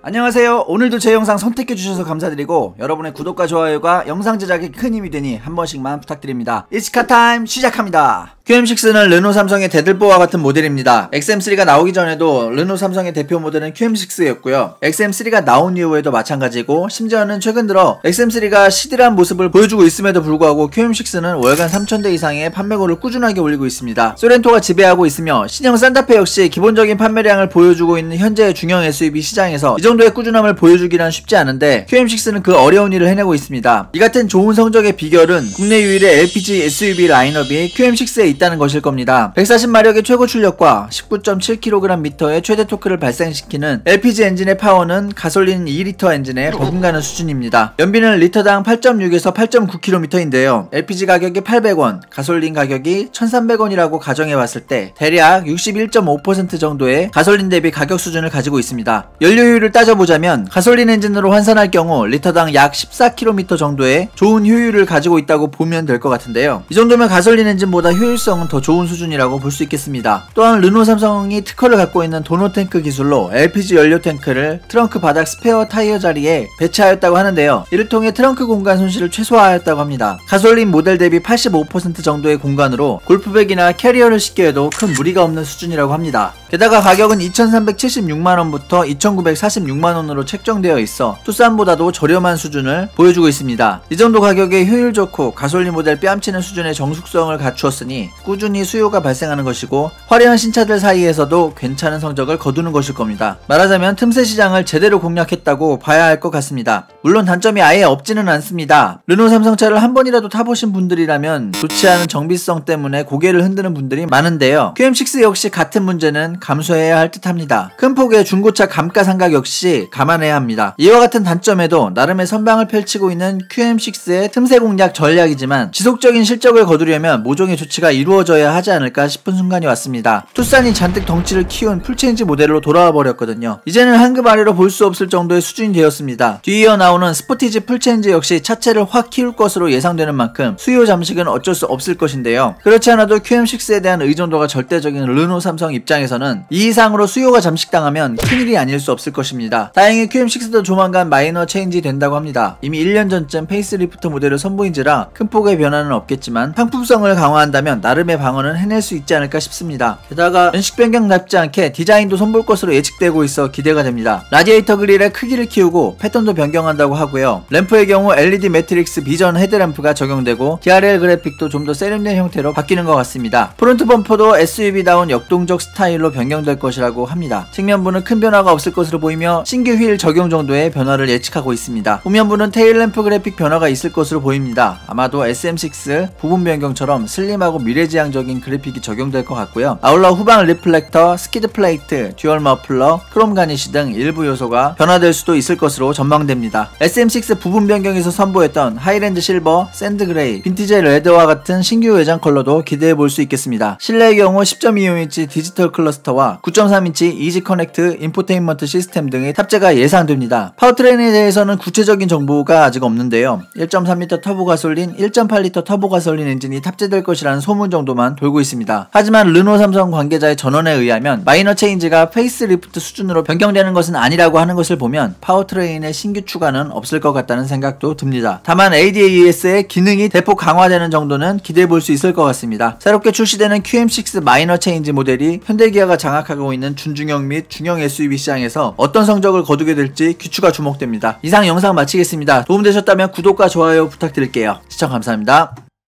안녕하세요. 오늘도 제 영상 선택해주셔서 감사드리고 여러분의 구독과 좋아요가 영상 제작에 큰 힘이 되니 한 번씩만 부탁드립니다. 이츠카타임 시작합니다. QM6는 르노 삼성의 대들보와 같은 모델입니다. XM3가 나오기 전에도 르노 삼성의 대표 모델은 QM6였고요. XM3가 나온 이후에도 마찬가지고 심지어는 최근 들어 XM3가 시들한 모습을 보여주고 있음에도 불구하고 QM6는 월간 3,000대 이상의 판매고를 꾸준하게 올리고 있습니다. 소렌토가 지배하고 있으며 신형 산타페 역시 기본적인 판매량을 보여주고 있는 현재의 중형 SUV 시장에서 이 정도의 꾸준함을 보여주기란 쉽지 않은데 QM6는 그 어려운 일을 해내고 있습니다. 이 같은 좋은 성적의 비결은 국내 유일의 LPG SUV 라인업이 QM6에 있다는 것일 겁니다. 140마력의 최고 출력과 19.7kgm의 최대 토크를 발생시키는 LPG 엔진의 파워는 가솔린 2리터 엔진에 버금가는 수준입니다. 연비는 리터당 8.6에서 8.9km인데요. LPG 가격이 800원, 가솔린 가격이 1300원이라고 가정해봤을 때 대략 61.5% 정도의 가솔린 대비 가격 수준을 가지고 있습니다. 연료효율을 따져보자면 가솔린 엔진으로 환산할 경우 리터당 약 14km 정도의 좋은 효율을 가지고 있다고 보면 될 것 같은데요. 이 정도면 가솔린 엔진보다 효율성은 더 좋은 수준이라고 볼 수 있겠습니다. 또한 르노 삼성이 특허를 갖고 있는 도노탱크 기술로 LPG 연료 탱크를 트렁크 바닥 스페어 타이어 자리에 배치하였다고 하는데요. 이를 통해 트렁크 공간 손실을 최소화하였다고 합니다. 가솔린 모델 대비 85% 정도의 공간으로 골프백이나 캐리어를 싣기에도 큰 무리가 없는 수준이라고 합니다. 게다가 가격은 2,376만원부터 2,946만원으로 책정되어 있어 투싼보다도 저렴한 수준을 보여주고 있습니다. 이 정도 가격에 효율 좋고 가솔린 모델 뺨치는 수준의 정숙성을 갖추었으니 꾸준히 수요가 발생하는 것이고 화려한 신차들 사이에서도 괜찮은 성적을 거두는 것일 겁니다. 말하자면 틈새 시장을 제대로 공략했다고 봐야 할 것 같습니다. 물론 단점이 아예 없지는 않습니다. 르노 삼성차를 한 번이라도 타보신 분들이라면 좋지 않은 정비성 때문에 고개를 흔드는 분들이 많은데요. QM6 역시 같은 문제는 감수해야 할 듯합니다. 큰 폭의 중고차 감가상각 역시 감안해야 합니다. 이와 같은 단점에도 나름의 선방을 펼치고 있는 QM6의 틈새 공략 전략이지만 지속적인 실적을 거두려면 모종의 조치가 이루어져야 하지 않을까 싶은 순간이 왔습니다. 투싼이 잔뜩 덩치를 키운 풀체인지 모델로 돌아와 버렸거든요. 이제는 한급 아래로 볼 수 없을 정도의 수준이 되었습니다. 뒤이어 나오는 스포티지 풀체인지 역시 차체를 확 키울 것으로 예상되는 만큼 수요 잠식은 어쩔 수 없을 것인데요. 그렇지 않아도 QM6에 대한 의존도가 절대적인 르노 삼성 입장에서는 이 이상으로 수요가 잠식당하면 큰일이 아닐 수 없을 것입니다. 다행히 QM6도 조만간 마이너 체인지 된다고 합니다. 이미 1년 전쯤 페이스리프트 모델을 선보인지라 큰 폭의 변화는 없겠지만 상품성을 강화한다면 나름의 방어는 해낼 수 있지 않을까 싶습니다. 게다가 연식 변경답지 않게 디자인도 손볼 것으로 예측되고 있어 기대가 됩니다. 라디에이터 그릴의 크기를 키우고 패턴도 변경한다고 하고요. 램프의 경우 LED 매트릭스 비전 헤드램프가 적용되고 DRL 그래픽도 좀 더 세련된 형태로 바뀌는 것 같습니다. 프론트 범퍼도 SUV다운 역동적 스타일로 변경될 것이라고 합니다. 측면부는 큰 변화가 없을 것으로 보이며 신규 휠 적용 정도의 변화를 예측하고 있습니다. 후면부는 테일램프 그래픽 변화가 있을 것으로 보입니다. 아마도 SM6 부분 변경처럼 슬림하고 미래지향적인 그래픽이 적용될 것 같고요. 아울러 후방 리플렉터, 스키드 플레이트, 듀얼 머플러, 크롬 가니시 등 일부 요소가 변화될 수도 있을 것으로 전망됩니다. SM6 부분 변경에서 선보였던 하이랜드 실버, 샌드 그레이, 빈티지 레드와 같은 신규 외장 컬러도 기대해 볼 수 있겠습니다. 실내의 경우 10.25인치 디지털 클러스터와 9.3인치 이지 커넥트 인포테인먼트 시스템 등의 탑재가 예상됩니다. 파워트레인에 대해서는 구체적인 정보가 아직 없는데요. 1.3L 터보 가솔린, 1.8L 터보 가솔린 엔진이 탑재될 것이라는 소문 정도만 돌고 있습니다. 하지만 르노 삼성 관계자의 전언에 의하면 마이너 체인지가 페이스리프트 수준으로 변경되는 것은 아니라고 하는 것을 보면 파워트레인의 신규 추가는 없을 것 같다는 생각도 듭니다. 다만 ADAS의 기능이 대폭 강화되는 정도는 기대해 볼 수 있을 것 같습니다. 새롭게 출시되는 QM6 마이너 체인지 모델이 현대기아가 장악하고 있는 준중형 및 중형 SUV 시장에서 어떤 성적을 거두게 될지 귀추가 주목됩니다. 이상 영상 마치겠습니다. 도움되셨다면 구독과 좋아요 부탁드릴게요. 시청 감사합니다.